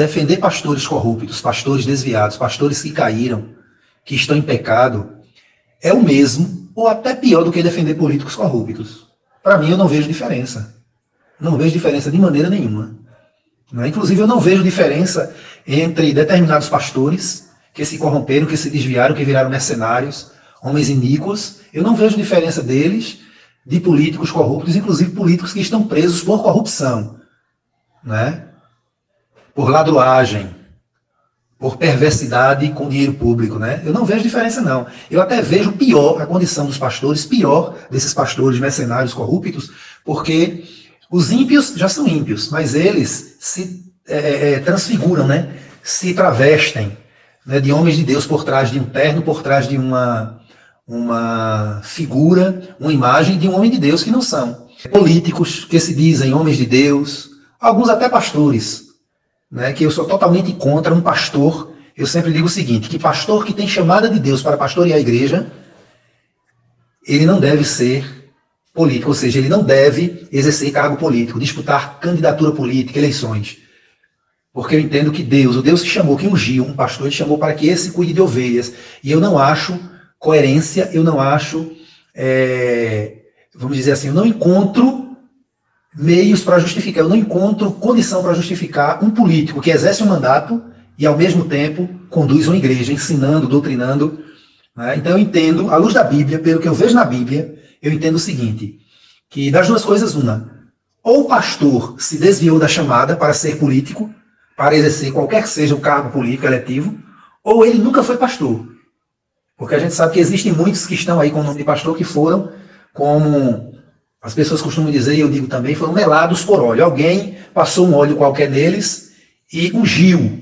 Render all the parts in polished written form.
Defender pastores corruptos, pastores desviados, pastores que caíram, que estão em pecado, é o mesmo, ou até pior do que defender políticos corruptos. Para mim, eu não vejo diferença. Não vejo diferença de maneira nenhuma. Inclusive, eu não vejo diferença entre determinados pastores que se corromperam, que se desviaram, que viraram mercenários, homens iníquos. Eu não vejo diferença deles de políticos corruptos, inclusive políticos que estão presos por corrupção, por ladruagem, por perversidade com dinheiro público. Eu não vejo diferença, não. Eu até vejo pior a condição dos pastores, pior desses pastores mercenários corruptos, porque os ímpios já são ímpios, mas eles se transfiguram, se travestem de homens de Deus por trás de um terno, por trás de uma figura, uma imagem de um homem de Deus que não são. Políticos que se dizem homens de Deus, alguns até pastores, que eu sou totalmente contra um pastor. Eu sempre digo o seguinte, que pastor que tem chamada de Deus para pastorear a igreja, ele não deve ser político, ou seja, ele não deve exercer cargo político, disputar candidatura política, eleições. Porque eu entendo que Deus, o Deus que chamou, que ungiu um pastor, ele chamou para que esse cuide de ovelhas. E eu não acho coerência, eu não acho, vamos dizer assim, eu não encontro meios para justificar, eu não encontro condição para justificar um político que exerce um mandato e ao mesmo tempo conduz uma igreja, ensinando, doutrinando. Então eu entendo, à luz da Bíblia, pelo que eu vejo na Bíblia, eu entendo o seguinte, que das duas coisas uma, ou o pastor se desviou da chamada para ser político, para exercer qualquer que seja o cargo político eletivo, ou ele nunca foi pastor. Porque a gente sabe que existem muitos que estão aí com o nome de pastor que foram, como as pessoas costumam dizer, e eu digo também, foram melados por óleo. Alguém passou um óleo qualquer neles e ungiu,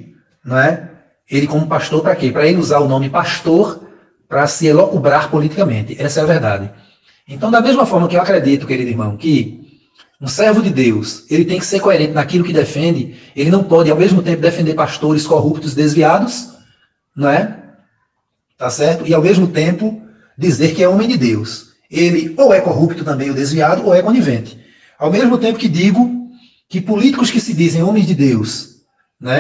ele como pastor para quê? Para ele usar o nome pastor para se elocubrar politicamente. Essa é a verdade. Então, da mesma forma que eu acredito, querido irmão, que um servo de Deus, ele tem que ser coerente naquilo que defende, ele não pode, ao mesmo tempo, defender pastores corruptos, desviados, tá certo? E, ao mesmo tempo, dizer que é homem de Deus. Ele ou é corrupto também, ou desviado, ou é conivente. Ao mesmo tempo que digo que políticos que se dizem homens de Deus,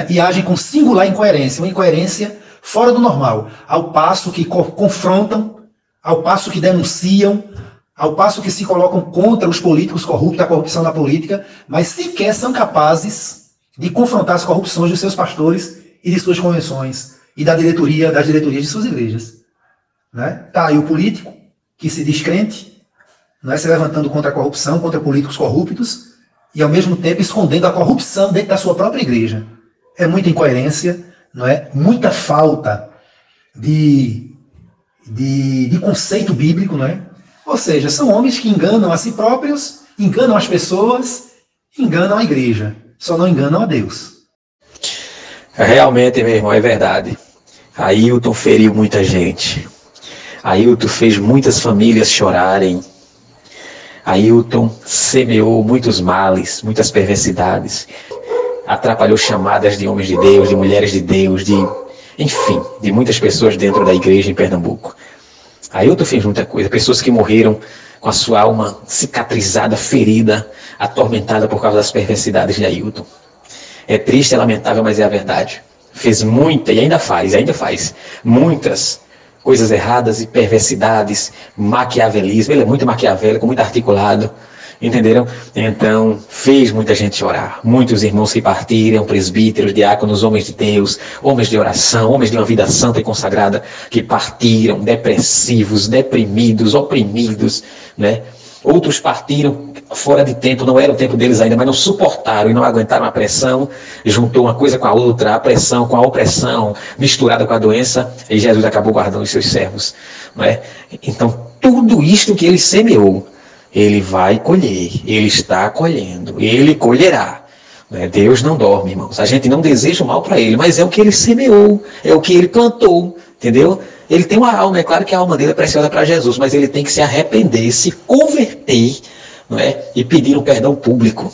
e agem com singular incoerência, uma incoerência fora do normal, ao passo que confrontam, ao passo que denunciam, ao passo que se colocam contra os políticos corruptos, a corrupção da política, mas sequer são capazes de confrontar as corrupções dos seus pastores e de suas convenções e das diretorias de suas igrejas. Tá aí o político que se diz crente, se levantando contra a corrupção, contra políticos corruptos, e ao mesmo tempo escondendo a corrupção dentro da sua própria igreja. É muita incoerência, muita falta de conceito bíblico, Ou seja, são homens que enganam a si próprios, enganam as pessoas, enganam a igreja. Só não enganam a Deus. Realmente, meu irmão, é verdade. Ailton feriu muita gente. Ailton fez muitas famílias chorarem. Ailton semeou muitos males, muitas perversidades. Atrapalhou chamadas de homens de Deus, de mulheres de Deus, enfim, de muitas pessoas dentro da igreja em Pernambuco. Ailton fez muita coisa, pessoas que morreram com a sua alma cicatrizada, ferida, atormentada por causa das perversidades de Ailton. É triste, é lamentável, mas é a verdade. Fez muita, e ainda faz, muitas coisas erradas e perversidades, maquiavelismo, ele é muito maquiavélico, muito articulado, entenderam? Então, fez muita gente chorar. Muitos irmãos se partiram, presbíteros, diáconos, homens de Deus, homens de oração, homens de uma vida santa e consagrada, que partiram depressivos, deprimidos, oprimidos, Outros partiram fora de tempo, não era o tempo deles ainda, mas não suportaram e não aguentaram a pressão, juntou uma coisa com a outra, a pressão com a opressão, misturada com a doença, e Jesus acabou guardando os seus servos. Então, tudo isto que ele semeou, ele vai colher, ele está colhendo, ele colherá. Deus não dorme, irmãos. A gente não deseja o mal para ele, mas é o que ele semeou, é o que ele plantou, entendeu? Ele tem uma alma, é claro que a alma dele é preciosa para Jesus, mas ele tem que se arrepender, se converter, e pedir um perdão público.